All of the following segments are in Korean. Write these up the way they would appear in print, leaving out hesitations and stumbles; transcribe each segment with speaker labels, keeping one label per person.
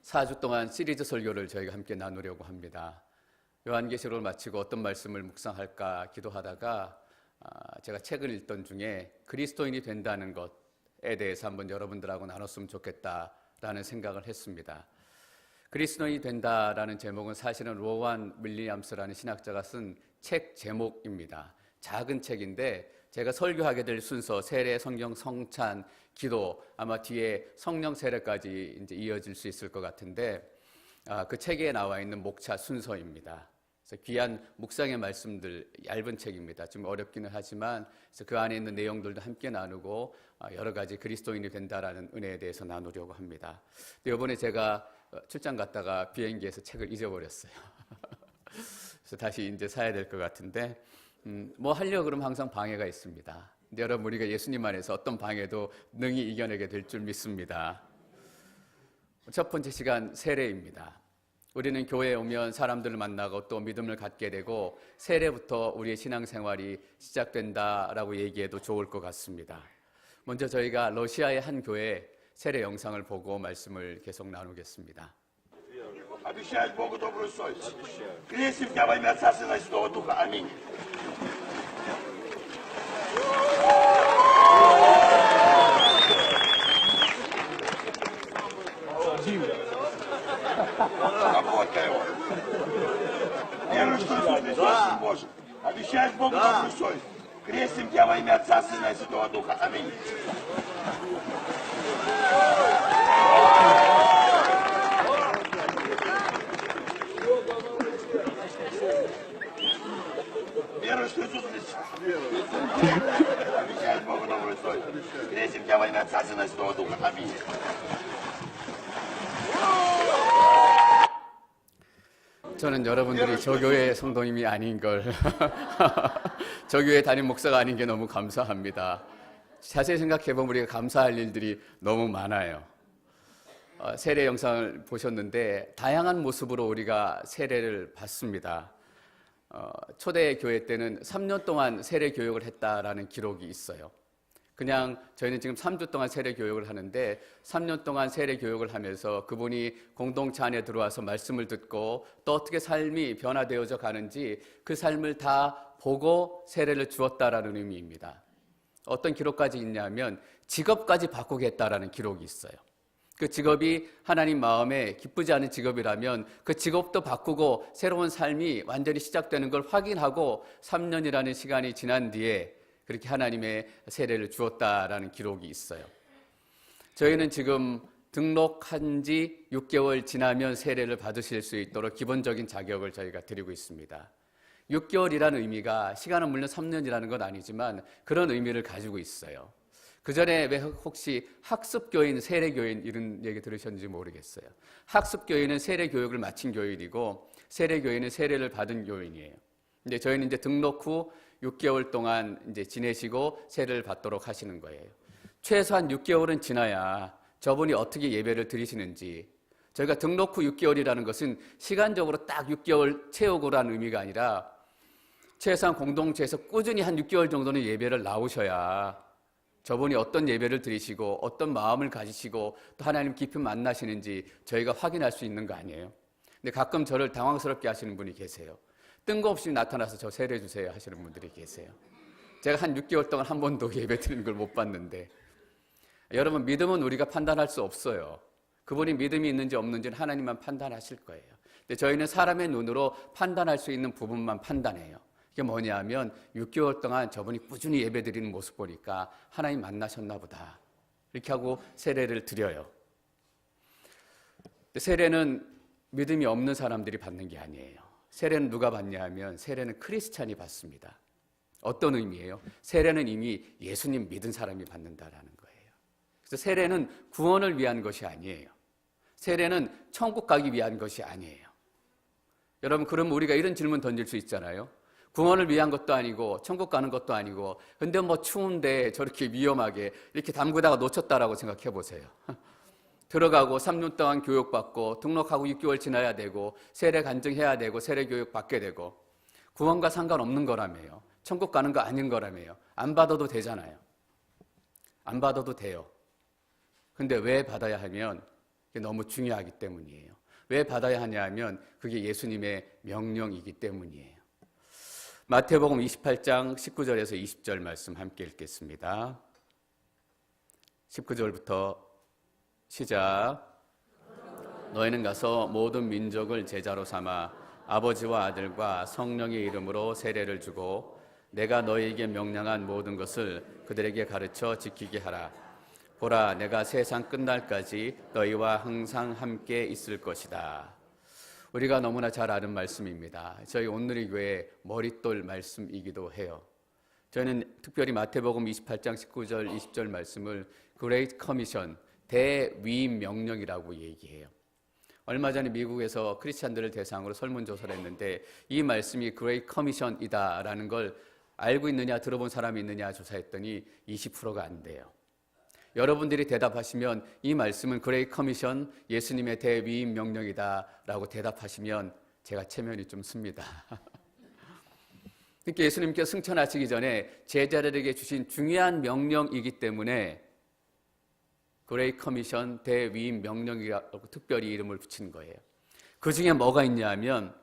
Speaker 1: 4주 동안 시리즈 설교를 저희가 함께 나누려고 합니다. 요한계시록을 마치고 어떤 말씀을 묵상할까 기도하다가 제가 책을 읽던 중에 그리스도인이 된다는 것에 대해서 한번 여러분들하고 나눴으면 좋겠다라는 생각을 했습니다. 그리스도인이 된다라는 제목은 사실은 로완 윌리엄스라는 신학자가 쓴 책 제목입니다. 작은 책인데 제가 설교하게 될 순서, 세례, 성경, 성찬, 기도, 아마 뒤에 성령 세례까지 이제 이어질 수 있을 것 같은데 그 책에 나와 있는 목차 순서입니다. 그래서 귀한 묵상의 말씀들, 얇은 책입니다. 좀 어렵기는 하지만 그래서 그 안에 있는 내용들도 함께 나누고 여러 가지 그리스도인이 된다라는 은혜에 대해서 나누려고 합니다. 근데 이번에 제가 출장 갔다가 비행기에서 책을 잊어버렸어요. 그래서 다시 이제 사야 될 것 같은데 뭐 하려고 그러면 항상 방해가 있습니다. 근데 여러분, 우리가 예수님 안에서 어떤 방해도 능히 이겨내게 될 줄 믿습니다. 첫 번째 시간, 세례입니다. 우리는 교회에 오면 사람들을 만나고 또 믿음을 갖게 되고 세례부터 우리의 신앙생활이 시작된다라고 얘기해도 좋을 것 같습니다. 먼저 저희가 러시아의 한 교회 세례 영상을 보고 말씀을 계속 나누겠습니다.
Speaker 2: Обещать Богу добрую совесть. Крестим тебя во имя Отца, Сына и Святого Духа. Аминь. Работа его. Веруешь, что Иисус Христос Сын Божий. Обещаешь Богу добрую совесть. Крестим тебя во имя Отца, Сына и Святого Духа. Аминь. Веруешь, что Иисус Христос? Обещаешь Богу добрую совесть. Крестим тебя во имя Отца, Сына и Святого Духа. Аминь.
Speaker 1: 저는 여러분들이 저 교회 성도님이 아닌 걸 저 교회 담임 목사가 아닌 게 너무 감사합니다. 자세히 생각해보면 우리가 감사할 일들이 너무 많아요. 세례 영상을 보셨는데 다양한 모습으로 우리가 세례를 받습니다. 초대 교회 때는 3년 동안 세례 교육을 했다라는 기록이 있어요. 그냥 저희는 지금 3주 동안 세례 교육을 하는데 3년 동안 세례 교육을 하면서 그분이 공동체 안에 들어와서 말씀을 듣고 또 어떻게 삶이 변화되어져 가는지 그 삶을 다 보고 세례를 주었다라는 의미입니다. 어떤 기록까지 있냐면 직업까지 바꾸겠다라는 기록이 있어요. 그 직업이 하나님 마음에 기쁘지 않은 직업이라면 그 직업도 바꾸고 새로운 삶이 완전히 시작되는 걸 확인하고 3년이라는 시간이 지난 뒤에 그렇게 하나님의 세례를 주었다라는 기록이 있어요. 저희는 지금 등록한 지 6개월 지나면 세례를 받으실 수 있도록 기본적인 자격을 저희가 드리고 있습니다. 6개월이라는 의미가 시간은 물론 3년이라는 건 아니지만 그런 의미를 가지고 있어요. 그 전에 왜 혹시 학습교인, 세례교인 이런 얘기 들으셨는지 모르겠어요. 학습교인은 세례교육을 마친 교인이고 세례교인은 세례를 받은 교인이에요. 근데 저희는 이제 등록 후 6개월 동안 이제 지내시고 세례를 받도록 하시는 거예요. 최소한 6개월은 지나야 저분이 어떻게 예배를 드리시는지, 저희가 등록 후 6개월이라는 것은 시간적으로 딱 6개월 채우고라는 의미가 아니라 최소한 공동체에서 꾸준히 한 6개월 정도는 예배를 나오셔야 저분이 어떤 예배를 드리시고 어떤 마음을 가지시고 또 하나님 깊이 만나시는지 저희가 확인할 수 있는 거 아니에요. 근데 가끔 저를 당황스럽게 하시는 분이 계세요. 뜬금없이 나타나서 저 세례 주세요 하시는 분들이 계세요. 제가 한 6개월 동안 한 번도 예배 드리는 걸 못 봤는데, 여러분, 믿음은 우리가 판단할 수 없어요. 그분이 믿음이 있는지 없는지는 하나님만 판단하실 거예요. 근데 저희는 사람의 눈으로 판단할 수 있는 부분만 판단해요. 이게 뭐냐면 6개월 동안 저분이 꾸준히 예배 드리는 모습 보니까 하나님 만나셨나 보다, 이렇게 하고 세례를 드려요. 세례는 믿음이 없는 사람들이 받는 게 아니에요. 세례는 누가 받냐 하면 세례는 크리스찬이 받습니다. 어떤 의미예요? 세례는 이미 예수님 믿은 사람이 받는다라는 거예요. 그래서 세례는 구원을 위한 것이 아니에요. 세례는 천국 가기 위한 것이 아니에요. 여러분, 그럼 우리가 이런 질문 던질 수 있잖아요. 구원을 위한 것도 아니고 천국 가는 것도 아니고 근데 뭐 추운데 저렇게 위험하게 이렇게 담그다가 놓쳤다라고 생각해 보세요. 들어가고 3년 동안 교육받고 등록하고 6개월 지나야 되고 세례 간증해야 되고 세례 교육 받게 되고 구원과 상관없는 거라며요. 천국 가는 거 아닌 거라며요. 안 받아도 되잖아요. 안 받아도 돼요. 근데 왜 받아야 하면 그게 너무 중요하기 때문이에요. 왜 받아야 하냐 하면 그게 예수님의 명령이기 때문이에요. 마태복음 28장 19절에서 20절 말씀 함께 읽겠습니다. 19절부터 시작. 너희는 가서 모든 민족을 제자로 삼아 아버지와 아들과 성령의 이름으로 세례를 주고 내가 너희에게 명령한 모든 것을 그들에게 가르쳐 지키게 하라. 보라, 내가 세상 끝날까지 너희와 항상 함께 있을 것이다. 우리가 너무나 잘 아는 말씀입니다. 저희 온누리 교회 머릿돌 말씀이기도 해요. 저희는 특별히 마태복음 28장 19절 20절 말씀을 그레이트 커미션, 대위임 명령이라고 얘기해요. 얼마 전에 미국에서 크리스찬들을 대상으로 설문조사를 했는데 이 말씀이 그레이트 커미션이다라는 걸 알고 있느냐, 들어본 사람이 있느냐 조사했더니 20%가 안 돼요. 여러분들이 대답하시면 이 말씀은 그레이트 커미션, 예수님의 대위임 명령이다라고 대답하시면 제가 체면이 좀 씁니다. 그러니까 예수님께서 승천하시기 전에 제자들에게 주신 중요한 명령이기 때문에 그레이트 커미션, 대위임 명령이라고 특별히 이름을 붙인 거예요. 그 중에 뭐가 있냐 하면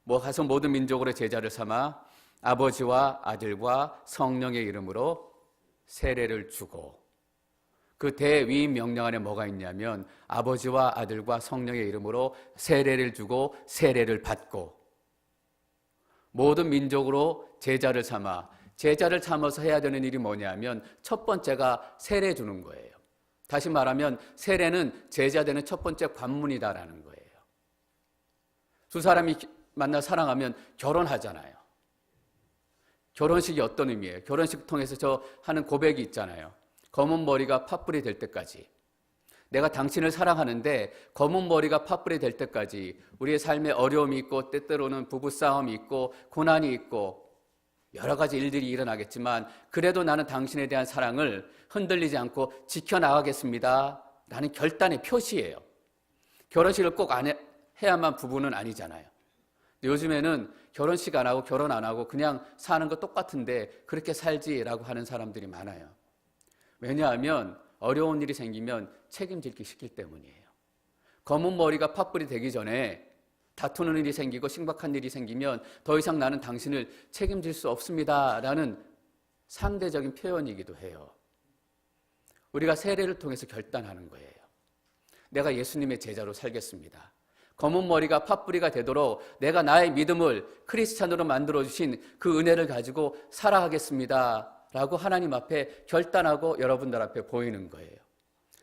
Speaker 1: 가서 모든 민족으로 제자를 삼아 아버지와 아들과 성령의 이름으로 세례를 주고, 그 대위임 명령 안에 뭐가 있냐면 아버지와 아들과 성령의 이름으로 세례를 주고 세례를 받고, 모든 민족으로 제자를 삼아서 해야 되는 일이 뭐냐면 첫 번째가 세례 주는 거예요. 다시 말하면 세례는 제자 되는 첫 번째 관문이다라는 거예요. 두 사람이 만나 사랑하면 결혼하잖아요. 결혼식이 어떤 의미예요? 결혼식 통해서 저 하는 고백이 있잖아요. 검은 머리가 팥불이 될 때까지, 내가 당신을 사랑하는데 검은 머리가 팥불이 될 때까지 우리의 삶에 어려움이 있고 때때로는 부부싸움이 있고 고난이 있고 여러 가지 일들이 일어나겠지만 그래도 나는 당신에 대한 사랑을 흔들리지 않고 지켜나가겠습니다 라는 결단의 표시예요. 결혼식을 꼭 해야만 부부는 아니잖아요. 요즘에는 결혼식 안 하고 결혼 안 하고 그냥 사는 거 똑같은데 그렇게 살지라고 하는 사람들이 많아요. 왜냐하면 어려운 일이 생기면 책임지기 쉽기 때문이에요. 검은 머리가 팥불이 되기 전에 다투는 일이 생기고 심각한 일이 생기면 더 이상 나는 당신을 책임질 수 없습니다라는 상대적인 표현이기도 해요. 우리가 세례를 통해서 결단하는 거예요. 내가 예수님의 제자로 살겠습니다. 검은 머리가 팥뿌리가 되도록 내가 나의 믿음을 크리스찬으로 만들어주신 그 은혜를 가지고 살아가겠습니다 라고 하나님 앞에 결단하고 여러분들 앞에 보이는 거예요.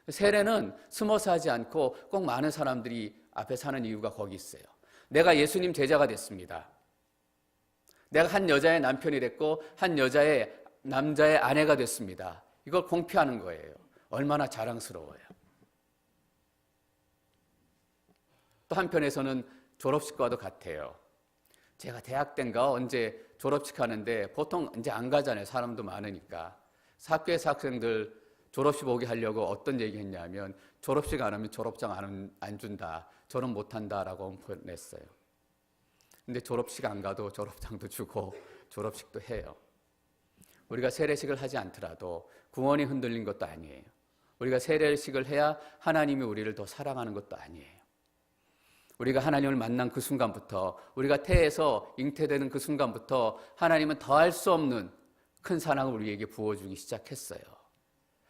Speaker 1: 세례는 숨어서 하지 않고 꼭 많은 사람들이 앞에 사는 이유가 거기 있어요. 내가 예수님 제자가 됐습니다. 내가 한 여자의 남편이 됐고 한 여자의 남자의 아내가 됐습니다. 이걸 공표하는 거예요. 얼마나 자랑스러워요. 또 한편에서는 졸업식과도 같아요. 제가 대학 때인가 언제 졸업식 하는데 보통 이제 안 가잖아요. 사람도 많으니까. 학교에서 학생들 졸업식 오게 하려고 어떤 얘기 했냐면 졸업식 안 하면 졸업장 안 준다. 졸업 못 한다라고 엄포 냈어요. 근데 졸업식 안 가도 졸업장도 주고 졸업식도 해요. 우리가 세례식을 하지 않더라도 구원이 흔들린 것도 아니에요. 우리가 세례식을 해야 하나님이 우리를 더 사랑하는 것도 아니에요. 우리가 하나님을 만난 그 순간부터, 우리가 태에서 잉태되는 그 순간부터 하나님은 더할 수 없는 큰 사랑을 우리에게 부어주기 시작했어요.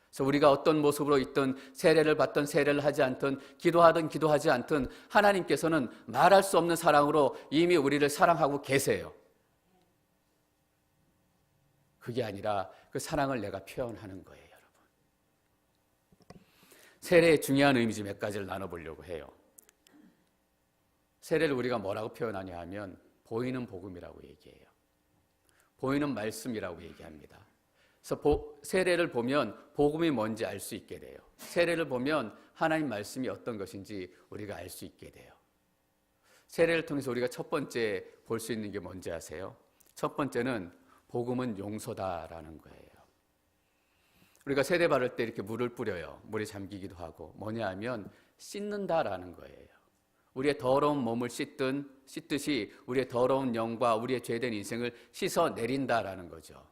Speaker 1: 그래서 우리가 어떤 모습으로 있든 세례를 받든 세례를 하지 않든 기도하든 기도하지 않든 하나님께서는 말할 수 없는 사랑으로 이미 우리를 사랑하고 계세요. 그게 아니라 그 사랑을 내가 표현하는 거예요, 여러분. 세례의 중요한 의미 몇 가지를 나눠보려고 해요. 세례를 우리가 뭐라고 표현하냐 하면 보이는 복음이라고 얘기해요. 보이는 말씀이라고 얘기합니다. 그래서 세례를 보면 복음이 뭔지 알 수 있게 돼요. 세례를 보면 하나님 말씀이 어떤 것인지 우리가 알 수 있게 돼요. 세례를 통해서 우리가 첫 번째 볼 수 있는 게 뭔지 아세요? 첫 번째는 복음은 용서다라는 거예요. 우리가 세례 받을 때 이렇게 물을 뿌려요. 물에 잠기기도 하고. 뭐냐 하면 씻는다라는 거예요. 우리의 더러운 몸을 씻듯이 우리의 더러운 영과 우리의 죄된 인생을 씻어내린다라는 거죠.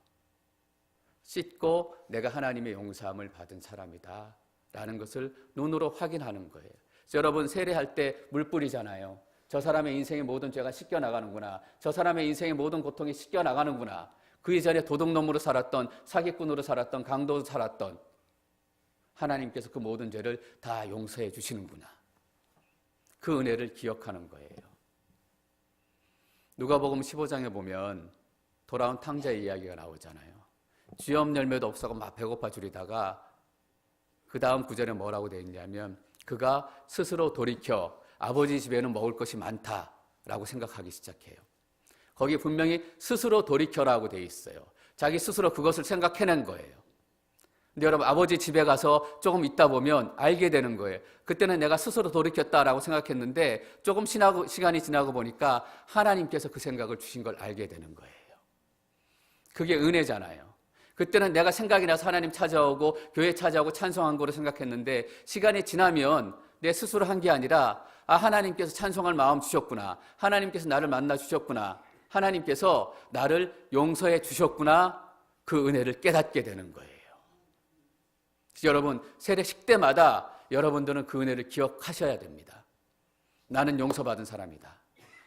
Speaker 1: 씻고 내가 하나님의 용서함을 받은 사람이다 라는 것을 눈으로 확인하는 거예요. 여러분 세례할 때 물 뿌리잖아요. 저 사람의 인생의 모든 죄가 씻겨나가는구나. 저 사람의 인생의 모든 고통이 씻겨나가는구나. 그 이전에 도둑놈으로 살았던, 사기꾼으로 살았던, 강도로 살았던 하나님께서 그 모든 죄를 다 용서해 주시는구나. 그 은혜를 기억하는 거예요. 누가복음 15장에 보면 돌아온 탕자의 이야기가 나오잖아요. 쥐엄 열매도 없어서 막 배고파 죽이다가 그 다음 구절에 뭐라고 되어 있냐면 그가 스스로 돌이켜 아버지 집에는 먹을 것이 많다라고 생각하기 시작해요. 거기 분명히 스스로 돌이켜라고 되어 있어요. 자기 스스로 그것을 생각해낸 거예요. 근데 여러분 아버지 집에 가서 조금 있다 보면 알게 되는 거예요. 그때는 내가 스스로 돌이켰다라고 생각했는데 조금 시간이 지나고 보니까 하나님께서 그 생각을 주신 걸 알게 되는 거예요. 그게 은혜잖아요. 그때는 내가 생각이 나서 하나님 찾아오고 교회 찾아오고 찬송한 거로 생각했는데 시간이 지나면 내 스스로 한 게 아니라 하나님께서 찬송할 마음 주셨구나. 하나님께서 나를 만나 주셨구나. 하나님께서 나를 용서해 주셨구나. 그 은혜를 깨닫게 되는 거예요. 여러분 세례식 때마다 여러분들은 그 은혜를 기억하셔야 됩니다. 나는 용서받은 사람이다.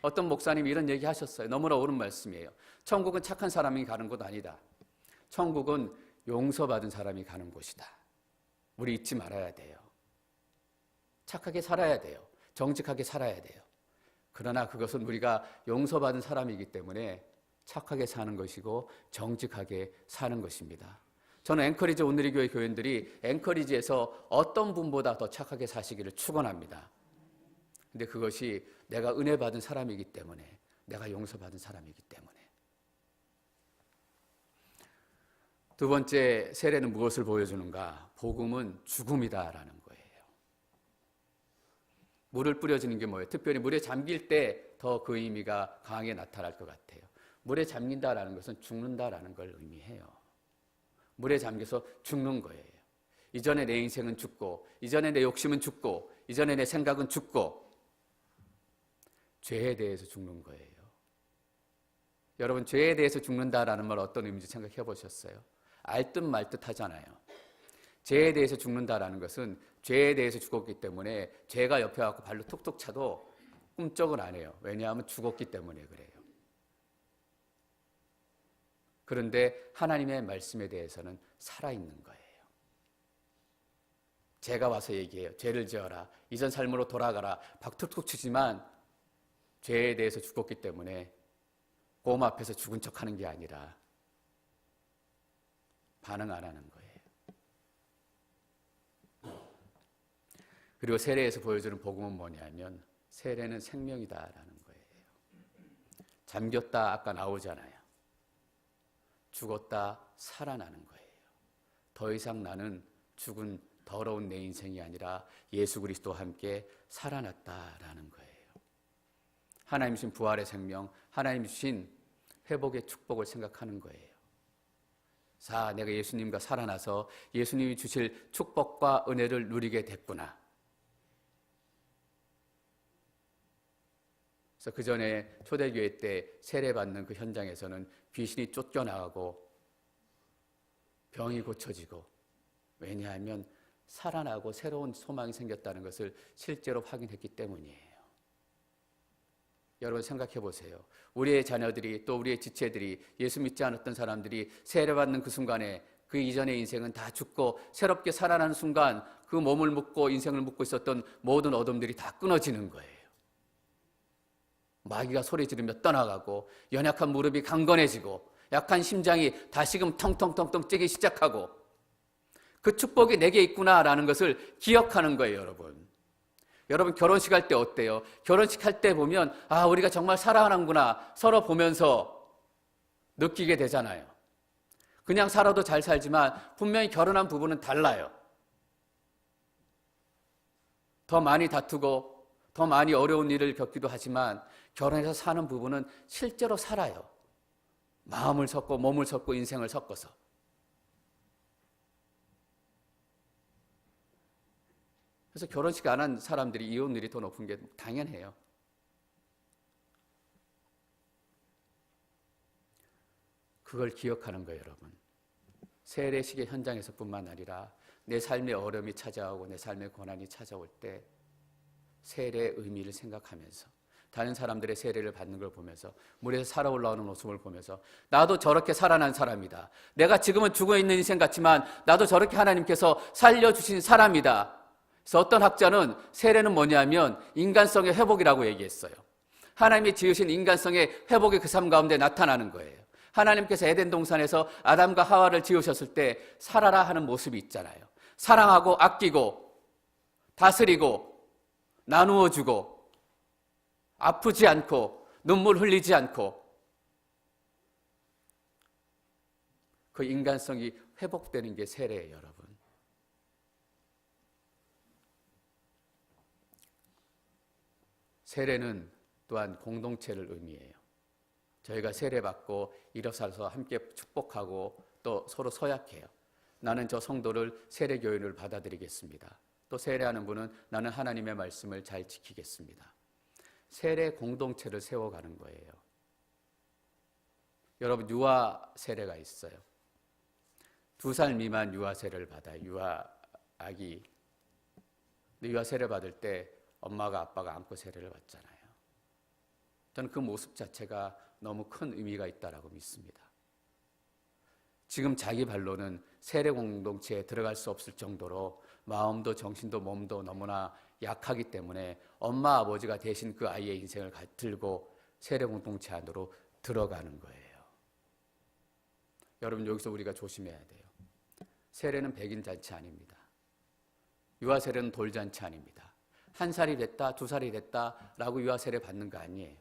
Speaker 1: 어떤 목사님이 이런 얘기 하셨어요. 너무나 옳은 말씀이에요. 천국은 착한 사람이 가는 곳 아니다. 천국은 용서받은 사람이 가는 곳이다. 우리 잊지 말아야 돼요. 착하게 살아야 돼요. 정직하게 살아야 돼요. 그러나 그것은 우리가 용서받은 사람이기 때문에 착하게 사는 것이고 정직하게 사는 것입니다. 저는 앵커리지 온누리 교회 교인들이 앵커리지에서 어떤 분보다 더 착하게 사시기를 축원합니다. 근데 그것이 내가 은혜 받은 사람이기 때문에, 내가 용서받은 사람이기 때문에. 두 번째 세례는 무엇을 보여주는가? 복음은 죽음이다라는 거예요. 물을 뿌려주는 게 뭐예요? 특별히 물에 잠길 때 더 그 의미가 강하게 나타날 것 같아요. 물에 잠긴다라는 것은 죽는다라는 걸 의미해요. 물에 잠겨서 죽는 거예요. 이전에 내 인생은 죽고, 이전에 내 욕심은 죽고, 이전에 내 생각은 죽고, 죄에 대해서 죽는 거예요. 여러분, 죄에 대해서 죽는다라는 말 어떤 의미인지 생각해 보셨어요? 알듯 말듯 하잖아요. 죄에 대해서 죽는다라는 것은 죄에 대해서 죽었기 때문에 죄가 옆에 와서 발로 툭툭 차도 꿈쩍은 안 해요. 왜냐하면 죽었기 때문에 그래요. 그런데 하나님의 말씀에 대해서는 살아있는 거예요. 제가 와서 얘기해요. 죄를 지어라. 이전 삶으로 돌아가라. 박 툭툭 치지만 죄에 대해서 죽었기 때문에 곰 앞에서 죽은 척하는 게 아니라 반응 안 하는 거예요. 그리고 세례에서 보여주는 복음은 뭐냐면 세례는 생명이다라는 거예요. 잠겼다 아까 나오잖아요. 죽었다 살아나는 거예요. 더 이상 나는 죽은 더러운 내 인생이 아니라 예수 그리스도와 함께 살아났다라는 거예요. 하나님 주신 부활의 생명, 하나님 주신 회복의 축복을 생각하는 거예요. 자, 내가 예수님과 살아나서 예수님이 주실 축복과 은혜를 누리게 됐구나. 그래서 그 전에 초대교회 때 세례받는 그 현장에서는 귀신이 쫓겨나가고 병이 고쳐지고, 왜냐하면 살아나고 새로운 소망이 생겼다는 것을 실제로 확인했기 때문이에요. 여러분 생각해 보세요. 우리의 자녀들이 또 우리의 지체들이 예수 믿지 않았던 사람들이 세례받는 그 순간에 그 이전의 인생은 다 죽고 새롭게 살아나는 순간 그 몸을 묻고 인생을 묻고 있었던 모든 어둠들이 다 끊어지는 거예요. 마귀가 소리 지르며 떠나가고 연약한 무릎이 강건해지고 약한 심장이 다시금 텅텅텅텅 뛰기 시작하고 그 축복이 내게 있구나라는 것을 기억하는 거예요, 여러분. 여러분 결혼식 할 때 어때요? 결혼식 할 때 보면 우리가 정말 사랑하는구나 서로 보면서 느끼게 되잖아요. 그냥 살아도 잘 살지만 분명히 결혼한 부부는 달라요. 더 많이 다투고 더 많이 어려운 일을 겪기도 하지만 결혼해서 사는 부부는 실제로 살아요. 마음을 섞고 몸을 섞고 인생을 섞어서. 그래서 결혼식 안 한 사람들이 이혼율이 더 높은 게 당연해요. 그걸 기억하는 거예요, 여러분. 세례식의 현장에서뿐만 아니라 내 삶의 어려움이 찾아오고 내 삶의 고난이 찾아올 때 세례의 의미를 생각하면서 다른 사람들의 세례를 받는 걸 보면서 물에서 살아 올라오는 모습을 보면서 나도 저렇게 살아난 사람이다. 내가 지금은 죽어있는 인생 같지만 나도 저렇게 하나님께서 살려주신 사람이다. 그래서 어떤 학자는 세례는 뭐냐면 인간성의 회복이라고 얘기했어요. 하나님이 지으신 인간성의 회복이 그 삶 가운데 나타나는 거예요. 하나님께서 에덴 동산에서 아담과 하와를 지으셨을 때 살아라 하는 모습이 있잖아요. 사랑하고 아끼고 다스리고 나누어 주고 아프지 않고 눈물 흘리지 않고 그 인간성이 회복되는 게 세례예요, 여러분. 세례는 또한 공동체를 의미해요. 저희가 세례받고 일어서서 함께 축복하고 또 서로 서약해요. 나는 저 성도를 세례교인을 받아들이겠습니다. 또 세례하는 분은 나는 하나님의 말씀을 잘 지키겠습니다. 세례 공동체를 세워가는 거예요. 여러분, 유아 세례가 있어요. 2살 미만 유아 세례를 받아요. 유아 아기. 유아 세례 받을 때 엄마가 아빠가 안고 세례를 받잖아요. 저는 그 모습 자체가 너무 큰 의미가 있다라고 믿습니다. 지금 자기 발로는 세례 공동체에 들어갈 수 없을 정도로 마음도 정신도 몸도 너무나 약하기 때문에 엄마 아버지가 대신 그 아이의 인생을 들고 세례 공동체 안으로 들어가는 거예요. 여러분, 여기서 우리가 조심해야 돼요. 세례는 백인 잔치 아닙니다. 유아 세례는 돌잔치 아닙니다. 1살이 됐다, 2살이 됐다라고 유아 세례 받는 거 아니에요.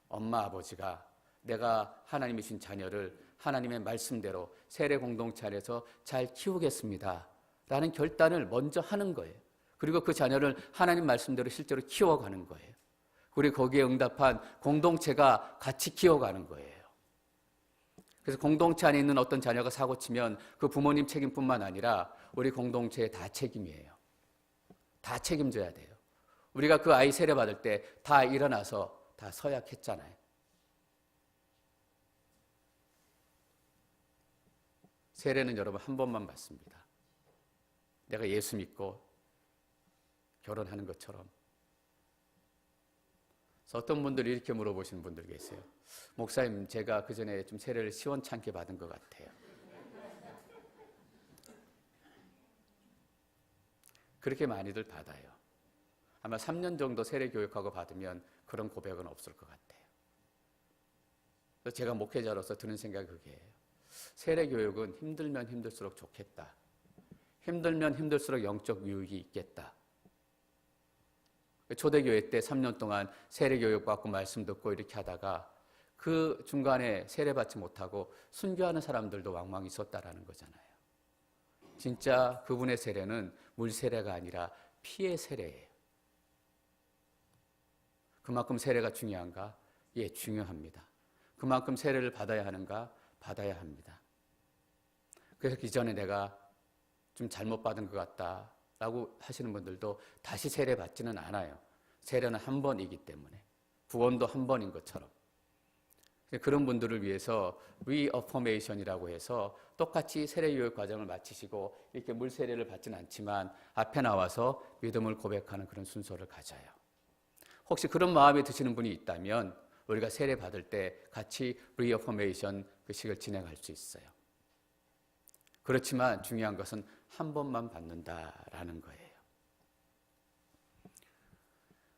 Speaker 1: 엄마 아버지가 내가 하나님이 준 자녀를 하나님의 말씀대로 세례 공동체 안에서 잘 키우겠습니다 라는 결단을 먼저 하는 거예요. 그리고 그 자녀를 하나님 말씀대로 실제로 키워가는 거예요. 그리고 거기에 응답한 공동체가 같이 키워가는 거예요. 그래서 공동체 안에 있는 어떤 자녀가 사고치면 그 부모님 책임뿐만 아니라 우리 공동체의 다 책임이에요. 다 책임져야 돼요. 우리가 그 아이 세례 받을 때 다 일어나서 다 서약했잖아요. 세례는 여러분 한 번만 받습니다. 내가 예수 믿고 결혼하는 것처럼. 그래서 어떤 분들이 이렇게 물어보시는 분들 계세요. 목사님, 제가 그 전에 좀 세례를 시원찮게 받은 것 같아요. 그렇게 많이들 받아요. 아마 3년 정도 세례 교육하고 받으면 그런 고백은 없을 것 같아요. 그래서 제가 목회자로서 드는 생각이 그게예요. 세례 교육은 힘들면 힘들수록 좋겠다. 힘들면 힘들수록 영적 유익이 있겠다. 초대교회 때 3년 동안 세례 교육 받고 말씀 듣고 이렇게 하다가 그 중간에 세례 받지 못하고 순교하는 사람들도 왕왕 있었다라는 거잖아요. 진짜 그분의 세례는 물 세례가 아니라 피의 세례예요. 그만큼 세례가 중요한가? 예, 중요합니다. 그만큼 세례를 받아야 하는가? 받아야 합니다. 그래서 기존에 내가 좀 잘못 받은 것 같다라고 하시는 분들도 다시 세례 받지는 않아요. 세례는 한 번이기 때문에. 구원도 한 번인 것처럼. 그런 분들을 위해서 리어포메이션이라고 해서 똑같이 세례 교육 과정을 마치시고 이렇게 물 세례를 받지는 않지만 앞에 나와서 믿음을 고백하는 그런 순서를 가져요. 혹시 그런 마음이 드시는 분이 있다면 우리가 세례 받을 때 같이 리어포메이션 그 식을 진행할 수 있어요. 그렇지만 중요한 것은 한 번만 받는다라는 거예요.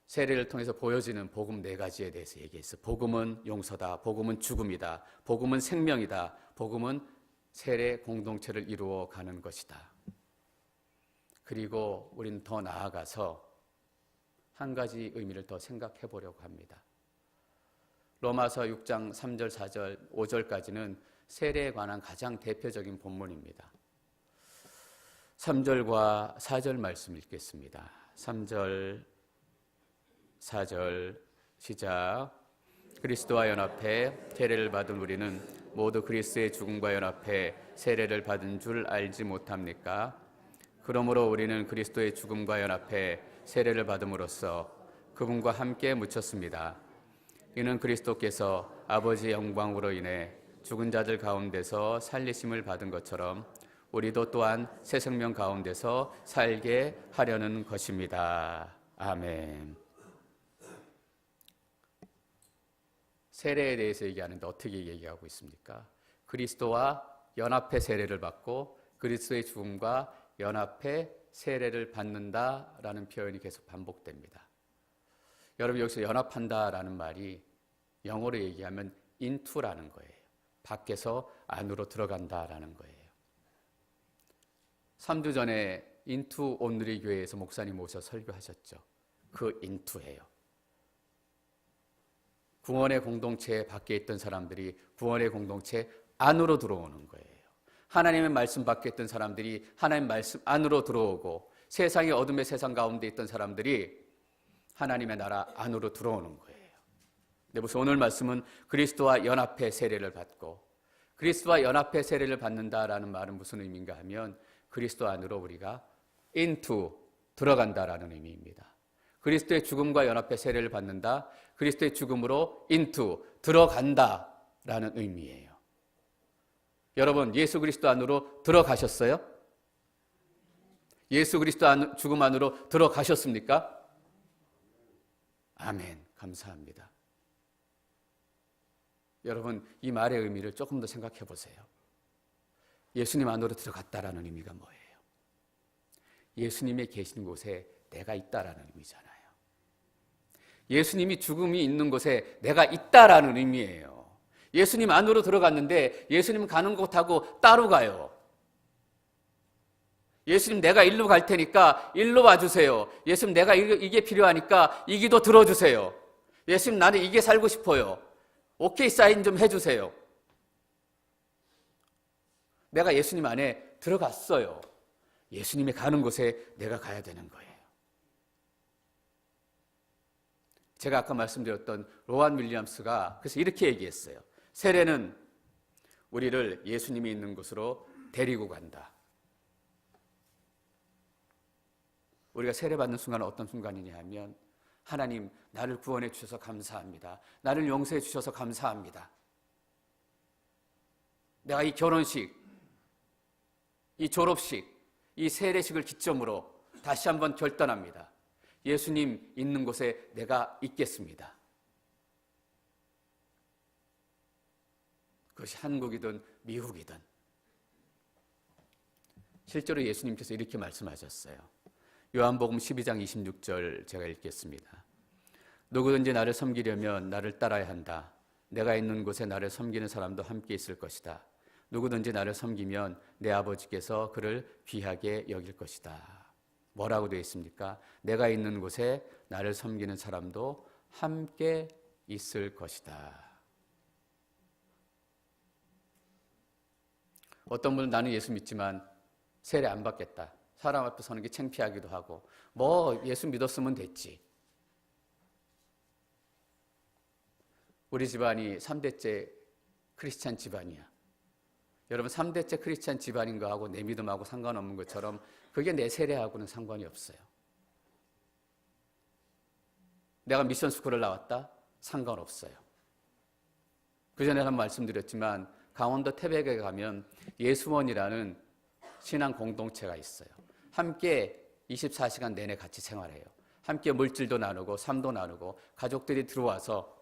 Speaker 1: 세례를 통해서 보여지는 복음 4가지에 대해서 얘기했어요. 복음은 용서다. 복음은 죽음이다. 복음은 생명이다. 복음은 세례 공동체를 이루어 가는 것이다. 그리고 우리는 더 나아가서 한 가지 의미를 더 생각해 보려고 합니다. 로마서 6장 3절, 4절, 5절까지는 세례에 관한 가장 대표적인 본문입니다. 3절과 4절 말씀 읽겠습니다. 3절, 4절 시작. 그리스도와 연합해 세례를 받은 우리는 모두 그리스도의 죽음과 연합해 세례를 받은 줄 알지 못합니까? 그러므로 우리는 그리스도의 죽음과 연합해 세례를 받음으로써 그분과 함께 묻혔습니다. 이는 그리스도께서 아버지의 영광으로 인해 죽은 자들 가운데서 살리심을 받은 것처럼 우리도 또한 새 생명 가운데서 살게 하려는 것입니다. 아멘. 세례에 대해서 얘기하는데 어떻게 얘기하고 있습니까? 그리스도와 연합해 세례를 받고 그리스도의 죽음과 연합해 세례를 받는다라는 표현이 계속 반복됩니다. 여러분, 여기서 연합한다라는 말이 영어로 얘기하면 into라는 거예요. 밖에서 안으로 들어간다라는 거예요. 3주 전에 인투 온누리 교회에서 목사님 모셔 설교하셨죠. 그 인투예요. 구원의 공동체 밖에 있던 사람들이 구원의 공동체 안으로 들어오는 거예요. 하나님의 말씀 밖에 있던 사람들이 하나님 말씀 안으로 들어오고 세상의 어둠의 세상 가운데 있던 사람들이 하나님의 나라 안으로 들어오는 거예요. 근데 무슨 오늘 말씀은 그리스도와 연합해 세례를 받고 그리스도와 연합해 세례를 받는다라는 말은 무슨 의미인가 하면 그리스도 안으로 우리가 into 들어간다라는 의미입니다. 그리스도의 죽음과 연합해 세례를 받는다. 그리스도의 죽음으로 into 들어간다라는 의미예요. 여러분, 예수 그리스도 안으로 들어가셨어요? 예수 그리스도 죽음 안으로 들어가셨습니까? 아멘. 감사합니다. 여러분, 이 말의 의미를 조금 더 생각해 보세요. 예수님 안으로 들어갔다라는 의미가 뭐예요? 예수님이 계신 곳에 내가 있다라는 의미잖아요. 예수님이 죽음이 있는 곳에 내가 있다라는 의미예요. 예수님 안으로 들어갔는데 예수님 가는 곳하고 따로 가요. 예수님, 내가 일로 갈 테니까 일로 와주세요. 예수님, 내가 이게 필요하니까 이 기도 들어주세요. 예수님, 나는 이게 살고 싶어요. 오케이 사인 좀 해주세요. 내가 예수님 안에 들어갔어요. 예수님이 가는 곳에 내가 가야 되는 거예요. 제가 아까 말씀드렸던 로안 윌리엄스가 그래서 이렇게 얘기했어요. 세례는 우리를 예수님이 있는 곳으로 데리고 간다. 우리가 세례받는 순간은 어떤 순간이냐 하면 하나님, 나를 구원해 주셔서 감사합니다. 나를 용서해 주셔서 감사합니다. 내가 이 결혼식, 이 졸업식, 이 세례식을 기점으로 다시 한번 결단합니다. 예수님 있는 곳에 내가 있겠습니다. 그것이 한국이든 미국이든. 실제로 예수님께서 이렇게 말씀하셨어요. 요한복음 12장 26절 제가 읽겠습니다. 누구든지 나를 섬기려면 나를 따라야 한다. 내가 있는 곳에 나를 섬기는 사람도 함께 있을 것이다. 누구든지 나를 섬기면 내 아버지께서 그를 귀하게 여길 것이다. 뭐라고 되어 있습니까? 내가 있는 곳에 나를 섬기는 사람도 함께 있을 것이다. 어떤 분은 나는 예수 믿지만 세례 안 받겠다. 사람 앞에 서는 게 창피하기도 하고 뭐 예수 믿었으면 됐지. 우리 집안이 3대째 크리스찬 집안이야. 여러분, 3대째 크리스찬 집안인 거하고 내 믿음하고 상관없는 것처럼 그게 내 세례하고는 상관이 없어요. 내가 미션 스쿨을 나왔다? 상관없어요. 그전에 한번 말씀드렸지만 강원도 태백에 가면 예수원이라는 신앙 공동체가 있어요. 함께 24시간 내내 같이 생활해요. 함께 물질도 나누고 삶도 나누고 가족들이 들어와서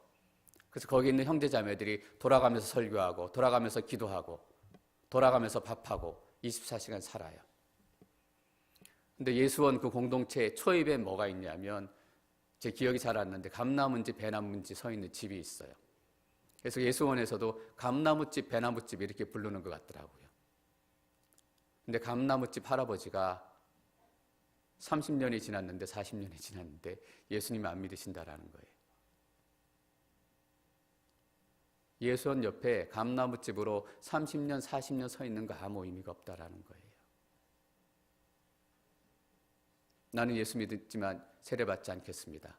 Speaker 1: 그래서 거기 있는 형제자매들이 돌아가면서 설교하고 돌아가면서 기도하고 돌아가면서 밥하고 24시간 살아요. 근데 예수원 그 공동체 초입에 뭐가 있냐면 제 기억이 잘 안 나는데 감나무인지 배나무인지 서 있는 집이 있어요. 그래서 예수원에서도 감나무집, 배나무집 이렇게 부르는 것 같더라고요. 근데 감나무집 할아버지가 30년이 지났는데 40년이 지났는데 예수님 안 믿으신다라는 거예요. 예수원 옆에 감나무집으로 30년, 40년 서 있는 거 아무 의미가 없다라는 거예요. 나는 예수 믿지만 세례받지 않겠습니다.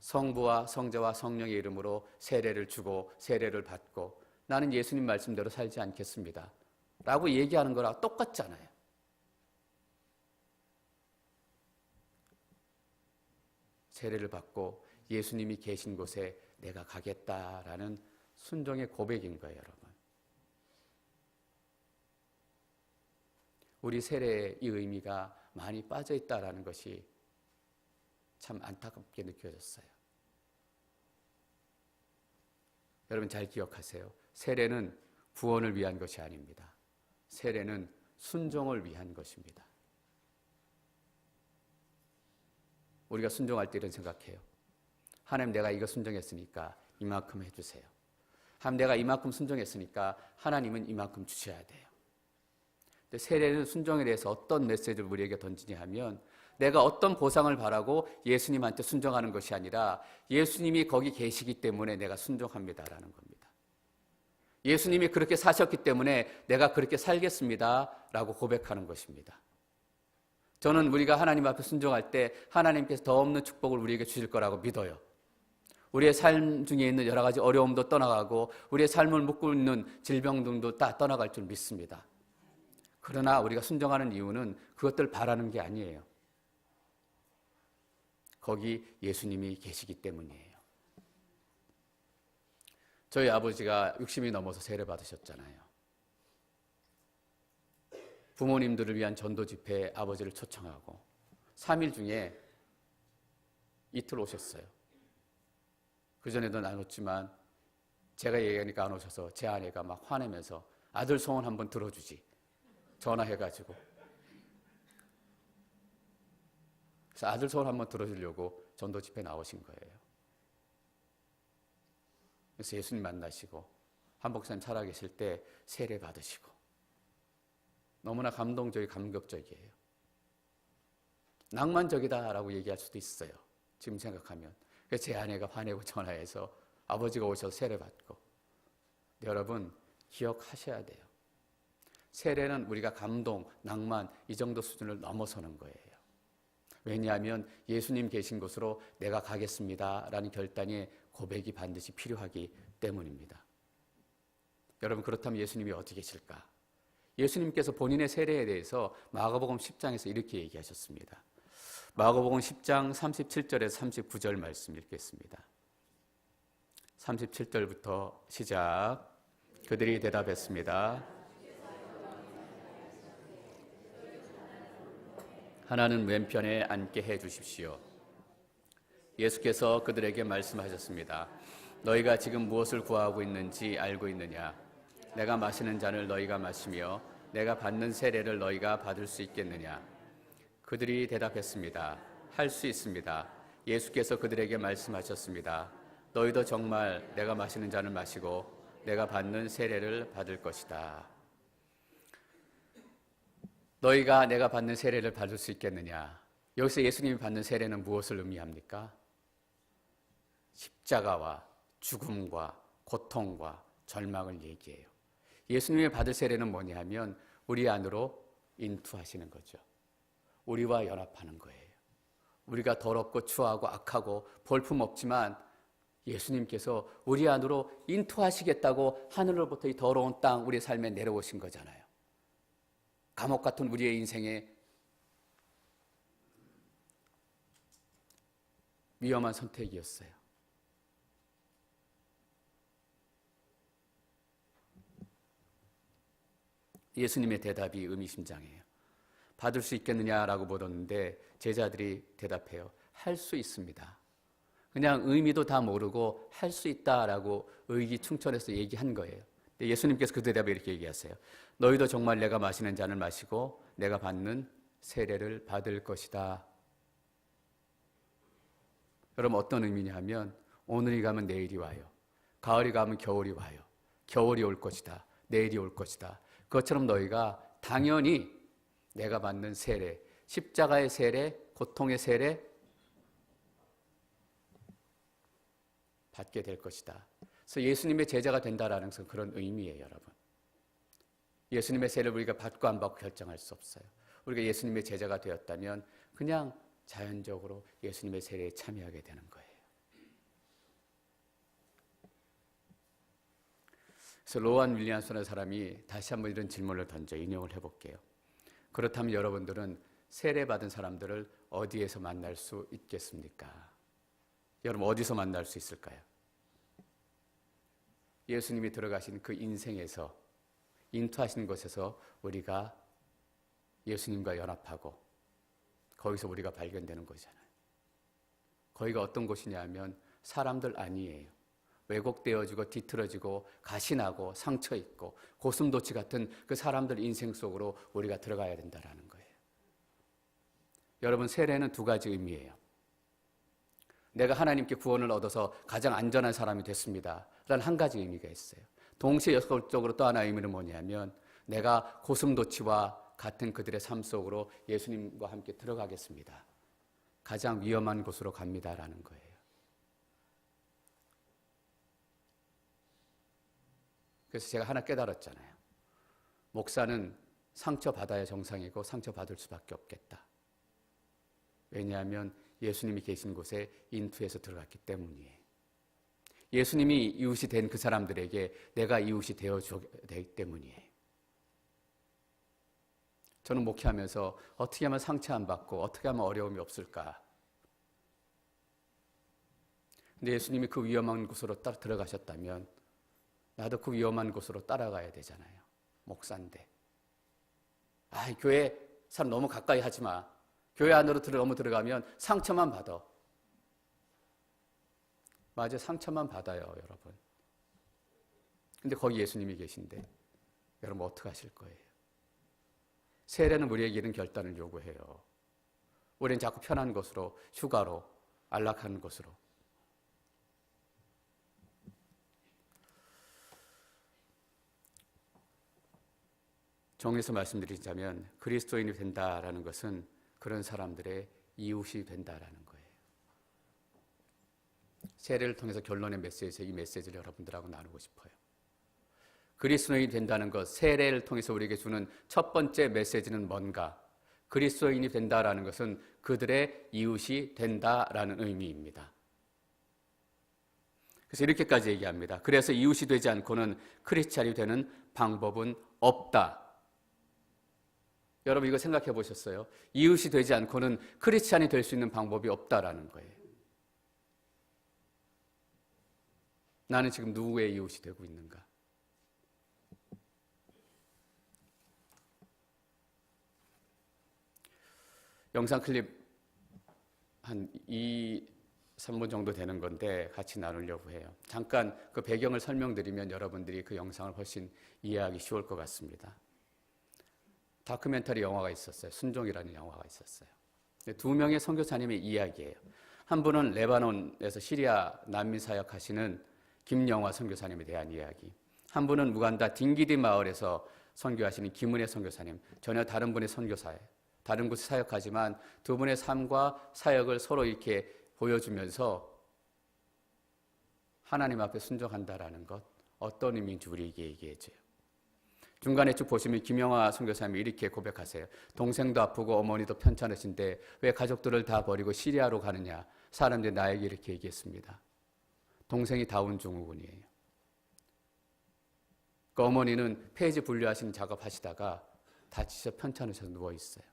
Speaker 1: 성부와 성자와 성령의 이름으로 세례를 주고 세례를 받고 나는 예수님 말씀대로 살지 않겠습니다. 라고 얘기하는 거랑 똑같잖아요. 세례를 받고 예수님이 계신 곳에 내가 가겠다라는 순종의 고백인 거예요, 여러분. 우리 세례의 이 의미가 많이 빠져 있다라는 것이 참 안타깝게 느껴졌어요. 여러분 잘 기억하세요. 세례는 구원을 위한 것이 아닙니다. 세례는 순종을 위한 것입니다. 우리가 순종할 때 이런 생각해요. 하나님, 내가 이거 순종했으니까 이만큼 해주세요. 하나님, 내가 이만큼 순종했으니까 하나님은 이만큼 주셔야 돼요. 근데 세례는 순종에 대해서 어떤 메시지를 우리에게 던지냐 하면, 내가 어떤 보상을 바라고 예수님한테 순종하는 것이 아니라 예수님이 거기 계시기 때문에 내가 순종합니다라는 겁니다. 예수님이 그렇게 사셨기 때문에 내가 그렇게 살겠습니다라고 고백하는 것입니다. 저는 우리가 하나님 앞에 순종할 때 하나님께서 더 없는 축복을 우리에게 주실 거라고 믿어요. 우리의 삶 중에 있는 여러 가지 어려움도 떠나가고 우리의 삶을 묶고 있는 질병 등도 다 떠나갈 줄 믿습니다. 그러나 우리가 순종하는 이유는 그것들 바라는 게 아니에요. 거기 예수님이 계시기 때문이에요. 저희 아버지가 60이 넘어서 세례 받으셨잖아요. 부모님들을 위한 전도 집회에 아버지를 초청하고 3일 중에 이틀 오셨어요. 그전에도 안 오지만 제가 얘기하니까 안 오셔서 제 아내가 막 화내면서 아들 소원 한번 들어주지, 전화해가지고. 그래서 아들 소원 한번 들어주려고 전도 집회 나오신 거예요. 그래서 예수님 만나시고 한 목사님 살아계실 때 세례 받으시고 너무나 감동적이고 감격적이에요. 낭만적이다라고 얘기할 수도 있어요. 지금 생각하면. 그래서 제 아내가 화내고 전화해서 아버지가 오셔서 세례 받고. 여러분 기억하셔야 돼요. 세례는 우리가 감동, 낭만 이 정도 수준을 넘어서는 거예요. 왜냐하면 예수님 계신 곳으로 내가 가겠습니다라는 결단의 고백이 반드시 필요하기 때문입니다. 여러분 그렇다면 예수님이 어디 계실까? 예수님께서 본인의 세례에 대해서 마가복음 10장에서 이렇게 얘기하셨습니다. 마가복음 10장 37절에서 39절 말씀 읽겠습니다. 37절부터 시작. 그들이 대답했습니다. 하나는 왼편에 앉게 해 주십시오. 예수께서 그들에게 말씀하셨습니다. 너희가 지금 무엇을 구하고 있는지 알고 있느냐? 내가 마시는 잔을 너희가 마시며 내가 받는 세례를 너희가 받을 수 있겠느냐? 그들이 대답했습니다. 할 수 있습니다. 예수께서 그들에게 말씀하셨습니다. 너희도 정말 내가 마시는 잔을 마시고 내가 받는 세례를 받을 것이다. 너희가 내가 받는 세례를 받을 수 있겠느냐? 여기서 예수님이 받는 세례는 무엇을 의미합니까? 십자가와 죽음과 고통과 절망을 얘기해요. 예수님이 받을 세례는 뭐냐 하면 우리 안으로 인투하시는 거죠. 우리와 연합하는 거예요. 우리가 더럽고 추하고 악하고 볼품없지만 예수님께서 우리 안으로 인투하시겠다고 하늘로부터 이 더러운 땅 우리의 삶에 내려오신 거잖아요. 감옥 같은 우리의 인생에 위험한 선택이었어요. 예수님의 대답이 의미심장해요. 받을 수 있겠느냐라고 물었는데 제자들이 대답해요. 할 수 있습니다. 그냥 의미도 다 모르고 할 수 있다라고 의기충천해서 얘기한 거예요. 예수님께서 그 대답에 이렇게 얘기하세요. 너희도 정말 내가 마시는 잔을 마시고 내가 받는 세례를 받을 것이다. 여러분 어떤 의미냐 하면 오늘이 가면 내일이 와요. 가을이 가면 겨울이 와요. 겨울이 올 것이다. 내일이 올 것이다. 그것처럼 너희가 당연히 내가 받는 세례, 십자가의 세례, 고통의 세례 받게 될 것이다. 그래서 예수님의 제자가 된다라는 것은 그런 의미예요, 여러분. 예수님의 세례를 우리가 받고 안 받고 결정할 수 없어요. 우리가 예수님의 제자가 되었다면 그냥 자연적으로 예수님의 세례에 참여하게 되는 거예요. 그래서 로안 윌리엄스라는 사람이 다시 한번 이런 질문을 던져 인용을 해볼게요. 그렇다면 여러분들은 세례받은 사람들을 어디에서 만날 수 있겠습니까? 여러분 어디서 만날 수 있을까요? 예수님이 들어가신 그 인생에서 인투하신 곳에서 우리가 예수님과 연합하고 거기서 우리가 발견되는 거잖아요. 거기가 어떤 곳이냐면 사람들 아니에요. 왜곡되어지고 뒤틀어지고 가시나고 상처 있고 고슴도치 같은 그 사람들 인생 속으로 우리가 들어가야 된다는 거예요. 여러분, 세례는 두 가지 의미예요. 내가 하나님께 구원을 얻어서 가장 안전한 사람이 됐습니다 라는 한 가지 의미가 있어요. 동시에 역설적으로 또 하나의 의미는 뭐냐면 내가 고슴도치와 같은 그들의 삶 속으로 예수님과 함께 들어가겠습니다. 가장 위험한 곳으로 갑니다라는 거예요. 그래서 제가 하나 깨달았잖아요. 목사는 상처받아야 정상이고 상처받을 수밖에 없겠다. 왜냐하면 예수님이 계신 곳에 인투해서 들어갔기 때문이에요. 예수님이 이웃이 된 그 사람들에게 내가 이웃이 되어주기 때문이에요. 저는 목회하면서 어떻게 하면 상처 안 받고 어떻게 하면 어려움이 없을까? 근데 예수님이 그 위험한 곳으로 들어가셨다면 나도 그 위험한 곳으로 따라가야 되잖아요. 목사인데. 교회 사람 너무 가까이 하지 마. 교회 안으로 너무 들어가면 상처만 받아. 맞아, 상처만 받아요, 여러분. 근데 거기 예수님이 계신데 여러분 어떻게 하실 거예요? 세례는 우리에게 이런 결단을 요구해요. 우리는 자꾸 편한 곳으로, 휴가로, 안락한 곳으로. 정리해서 말씀드리자면 그리스도인이 된다라는 것은 그런 사람들의 이웃이 된다라는 거예요. 세례를 통해서 결론의 메시지에서 이 메시지를 여러분들하고 나누고 싶어요. 그리스도인이 된다는 것, 세례를 통해서 우리에게 주는 첫 번째 메시지는 뭔가? 그리스도인이 된다라는 것은 그들의 이웃이 된다라는 의미입니다. 그래서 이렇게까지 얘기합니다. 그래서 이웃이 되지 않고는 크리스찬이 되는 방법은 없다. 여러분 이거 생각해 보셨어요? 이웃이 되지 않고는 크리스찬이 될 수 있는 방법이 없다라는 거예요. 나는 지금 누구의 이웃이 되고 있는가? 영상 클립 한 3분 정도 되는 건데 같이 나누려고 해요. 잠깐 그 배경을 설명드리면 여러분들이 그 영상을 훨씬 이해하기 쉬울 것 같습니다. 다큐멘터리 영화가 있었어요. 순종이라는 영화가 있었어요. 두 명의 선교사님의 이야기예요. 한 분은 레바논에서 시리아 난민 사역하시는 김영화 선교사님에 대한 이야기. 한 분은 우간다 딩기디 마을에서 선교하시는 김은혜 선교사님. 전혀 다른 분의 선교사예요. 다른 곳에 사역하지만 두 분의 삶과 사역을 서로 이렇게 보여주면서 하나님 앞에 순종한다라는 것, 어떤 의미인지 우리에게 얘기해줘요. 중간에 쭉 보시면 김영하 선교사님이 이렇게 고백하세요. 동생도 아프고 어머니도 편찮으신데 왜 가족들을 다 버리고 시리아로 가느냐? 사람들이 나에게 이렇게 얘기했습니다. 동생이 다운증후군이에요. 그 어머니는 폐지 분리하시는 작업하시다가 다치셔 편찮으셔서 누워있어요.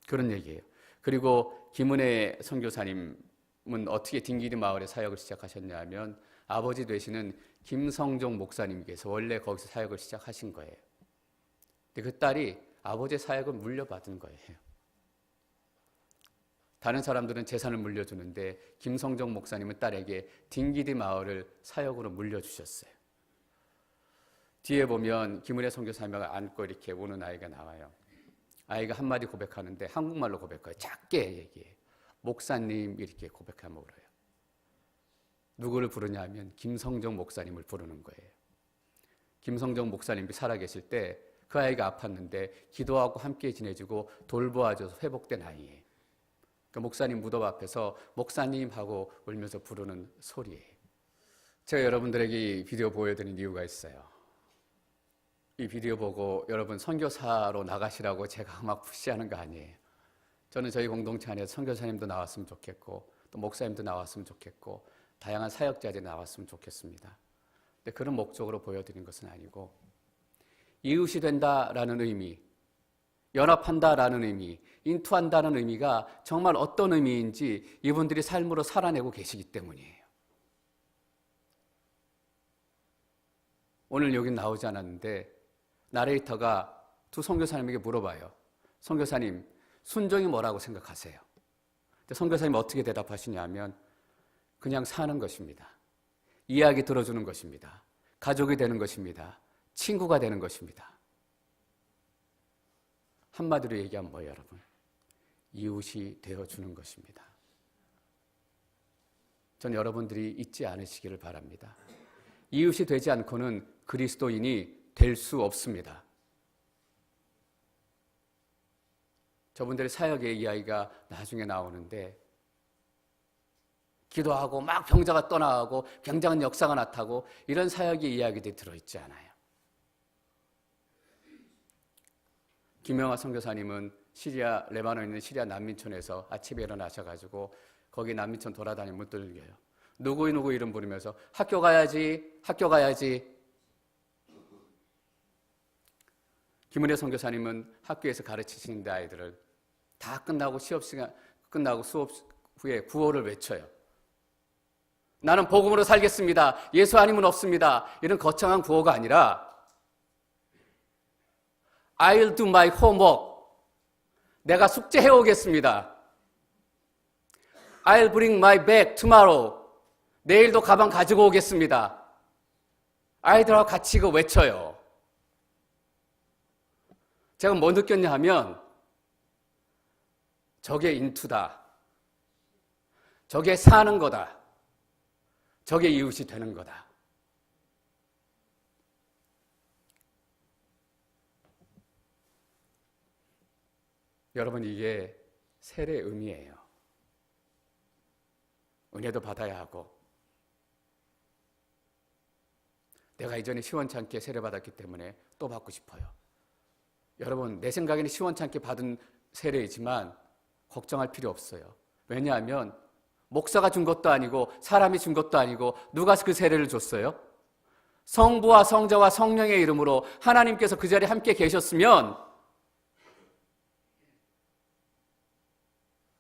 Speaker 1: 그런 얘기예요. 그리고 김은혜 선교사님은 어떻게 딩기리 마을에 사역을 시작하셨냐 하면 아버지 되시는 김성종 목사님께서 원래 거기서 사역을 시작하신 거예요. 근데 그 딸이 아버지의 사역을 물려받은 거예요. 다른 사람들은 재산을 물려주는데 김성종 목사님은 딸에게 딩기리 마을을 사역으로 물려주셨어요. 뒤에 보면 김은혜 선교사님을 안고 이렇게 오는 아이가 나와요. 아이가 한마디 고백하는데 한국말로 고백해요. 작게 얘기해요. 목사님 이렇게 고백하면 울어요. 누구를 부르냐 하면 김성정 목사님을 부르는 거예요. 김성정 목사님이 살아계실 때 그 아이가 아팠는데 기도하고 함께 지내주고 돌보아줘서 회복된 아이예요. 그 목사님 무덤 앞에서 목사님 하고 울면서 부르는 소리예요. 제가 여러분들에게 이 비디오 보여드리는 이유가 있어요. 이 비디오 보고 여러분 선교사로 나가시라고 제가 막 푸시하는 거 아니에요. 저는 저희 공동체 안에 선교사님도 나왔으면 좋겠고 또 목사님도 나왔으면 좋겠고 다양한 사역자들이 나왔으면 좋겠습니다. 근데 그런 목적으로 보여드린 것은 아니고 이웃이 된다라는 의미, 연합한다라는 의미, 인투한다는 의미가 정말 어떤 의미인지 이분들이 삶으로 살아내고 계시기 때문이에요. 오늘 여기 나오지 않았는데 나레이터가 두 선교사님에게 물어봐요. 선교사님, 순종이 뭐라고 생각하세요? 근데 선교사님이 어떻게 대답하시냐면 그냥 사는 것입니다. 이야기 들어주는 것입니다. 가족이 되는 것입니다. 친구가 되는 것입니다. 한마디로 얘기하면 뭐예요, 여러분? 이웃이 되어주는 것입니다. 전 여러분들이 잊지 않으시기를 바랍니다. 이웃이 되지 않고는 그리스도인이 될 수 없습니다. 저분들의 사역의 이야기가 나중에 나오는데 기도하고 막 병자가 떠나가고 굉장한 역사가 나타나고 이런 사역의 이야기들이 들어있지 않아요. 김영하 선교사님은 시리아 레바논에 있는 시리아 난민촌에서 아침에 일어나셔가지고 거기 난민촌 돌아다니면 못 들려요. 누구 이름 부르면서 학교 가야지, 학교 가야지. 김은혜 선교사님은 학교에서 가르치시는데 아이들을 다 끝나고 시험 시간 끝나고 수업 후에 구호를 외쳐요. 나는 복음으로 살겠습니다. 예수 아니면 없습니다. 이런 거창한 구호가 아니라 I'll do my homework. 내가 숙제해 오겠습니다. I'll bring my bag tomorrow. 내일도 가방 가지고 오겠습니다. 아이들하고 같이 이거 외쳐요. 제가 뭐 느꼈냐 하면 저게 인투다. 저게 사는 거다. 저게 이웃이 되는 거다. 여러분, 이게 세례의 의미예요. 은혜도 받아야 하고 내가 이전에 시원찮게 세례받았기 때문에 또 받고 싶어요. 여러분, 내 생각에는 시원찮게 받은 세례이지만 걱정할 필요 없어요. 왜냐하면 목사가 준 것도 아니고 사람이 준 것도 아니고 누가 그 세례를 줬어요? 성부와 성자와 성령의 이름으로 하나님께서 그 자리에 함께 계셨으면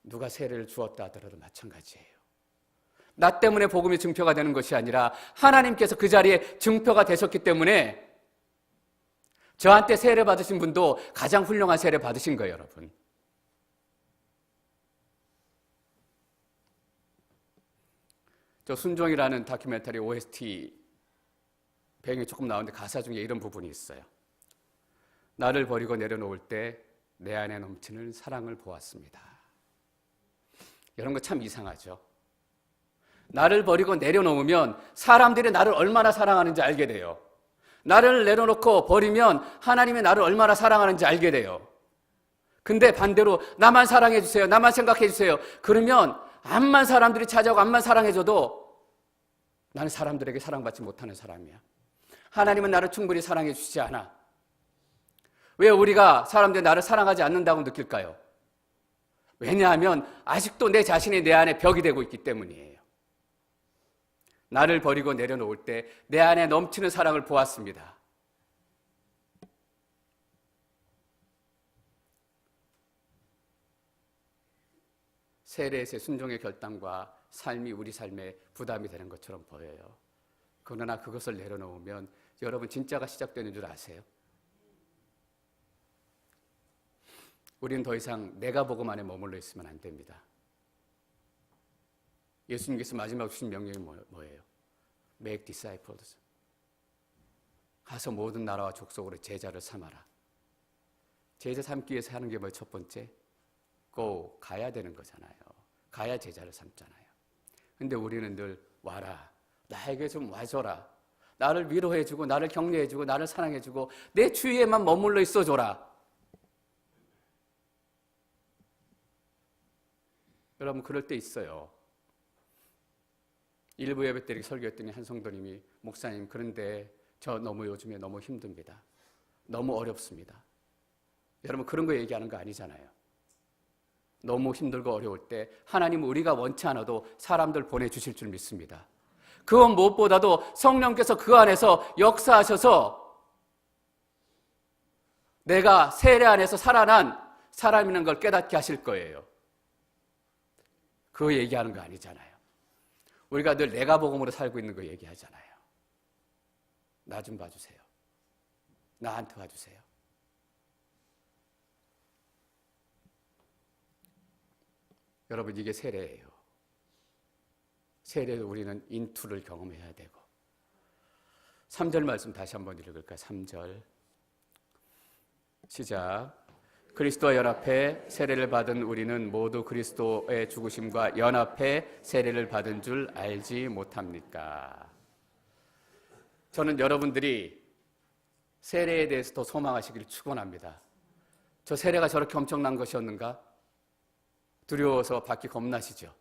Speaker 1: 누가 세례를 주었다 하더라도 마찬가지예요. 나 때문에 복음이 증표가 되는 것이 아니라 하나님께서 그 자리에 증표가 되셨기 때문에 저한테 세례 받으신 분도 가장 훌륭한 세례 받으신 거예요, 여러분. 저 순종이라는 다큐멘터리 OST 배경이 조금 나오는데 가사 중에 이런 부분이 있어요. 나를 버리고 내려놓을 때 내 안에 넘치는 사랑을 보았습니다. 이런 거 참 이상하죠. 나를 버리고 내려놓으면 사람들이 나를 얼마나 사랑하는지 알게 돼요. 나를 내려놓고 버리면 하나님이 나를 얼마나 사랑하는지 알게 돼요. 근데 반대로 나만 사랑해 주세요. 나만 생각해 주세요. 그러면 암만 사람들이 찾아오고 암만 사랑해줘도 나는 사람들에게 사랑받지 못하는 사람이야. 하나님은 나를 충분히 사랑해 주시지 않아. 왜 우리가 사람들이 나를 사랑하지 않는다고 느낄까요? 왜냐하면 아직도 내 자신이 내 안에 벽이 되고 있기 때문이에요. 나를 버리고 내려놓을 때 내 안에 넘치는 사랑을 보았습니다. 세례에서의 순종의 결단과 삶이 우리 삶에 부담이 되는 것처럼 보여요. 그러나 그것을 내려놓으면 여러분 진짜가 시작되는 줄 아세요? 우리는 더 이상 내가 복음 안에 머물러 있으면 안 됩니다. 예수님께서 마지막 주신 명령이 뭐예요? Make disciples. 가서 모든 나라와 족속으로 제자를 삼아라. 제자 삼기 위해서 하는 게 뭐예요? 첫 번째, go, 가야 되는 거잖아요. 가야 제자를 삼잖아요. 근데 우리는 늘 와라, 나에게 좀 와줘라, 나를 위로해주고 나를 격려해주고 나를 사랑해주고 내 주위에만 머물러 있어줘라. 여러분, 그럴 때 있어요. 일부 예배 때 이렇게 설교했더니 한 성도님이 목사님, 그런데 저 너무 요즘에 너무 힘듭니다. 너무 어렵습니다. 여러분, 그런 거 얘기하는 거 아니잖아요. 너무 힘들고 어려울 때 하나님은 우리가 원치 않아도 사람들 보내주실 줄 믿습니다. 그건 무엇보다도 성령께서 그 안에서 역사하셔서 내가 세례 안에서 살아난 사람이라는 걸 깨닫게 하실 거예요. 그거 얘기하는 거 아니잖아요. 우리가 늘 내가 복음으로 살고 있는 거 얘기하잖아요. 나 좀 봐주세요. 나한테 와주세요. 여러분, 이게 세례예요. 세례도 우리는 인투를 경험해야 되고. 3절 말씀 다시 한번 읽을까요? 3절 시작. 그리스도와 연합해 세례를 받은 우리는 모두 그리스도의 죽으심과 연합해 세례를 받은 줄 알지 못합니까? 저는 여러분들이 세례에 대해서 더 소망하시기를 축원합니다. 저 세례가 저렇게 엄청난 것이었는가? 두려워서 받기 겁나시죠?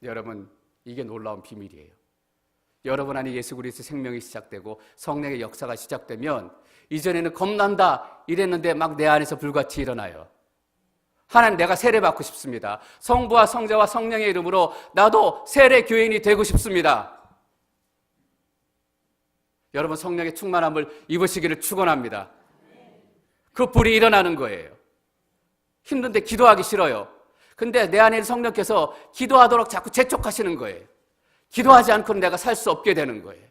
Speaker 1: 여러분, 이게 놀라운 비밀이에요. 여러분 안에 예수 그리스도의 생명이 시작되고 성령의 역사가 시작되면 이전에는 겁난다 이랬는데 막 내 안에서 불같이 일어나요. 하나님, 내가 세례 받고 싶습니다. 성부와 성자와 성령의 이름으로 나도 세례 교인이 되고 싶습니다. 여러분, 성령의 충만함을 입으시기를 축원합니다. 그 불이 일어나는 거예요. 힘든데 기도하기 싫어요. 근데 내 안에 성령께서 기도하도록 자꾸 재촉하시는 거예요. 기도하지 않고는 내가 살 수 없게 되는 거예요.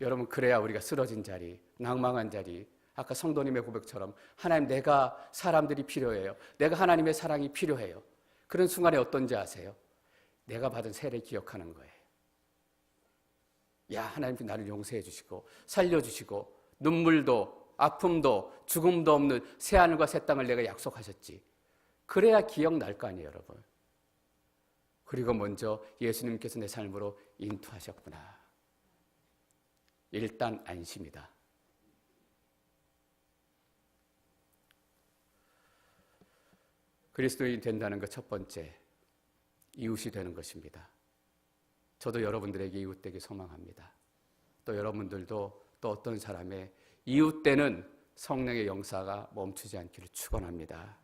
Speaker 1: 여러분, 그래야 우리가 쓰러진 자리, 낭망한 자리, 아까 성도님의 고백처럼 하나님, 내가 사람들이 필요해요. 내가 하나님의 사랑이 필요해요. 그런 순간에 어떤지 아세요? 내가 받은 세례 기억하는 거예요. 야, 하나님께 나를 용서해 주시고 살려주시고 눈물도 아픔도 죽음도 없는 새하늘과 새 땅을 내가 약속하셨지. 그래야 기억날 거 아니에요, 여러분. 그리고 먼저 예수님께서 내 삶으로 인투하셨구나. 일단 안심이다. 그리스도인이 된다는 것 첫 번째, 이웃이 되는 것입니다. 저도 여러분들에게 이웃되기 소망합니다. 또 여러분들도 또 어떤 사람의 이웃되는 성령의 영사가 멈추지 않기를 축원합니다.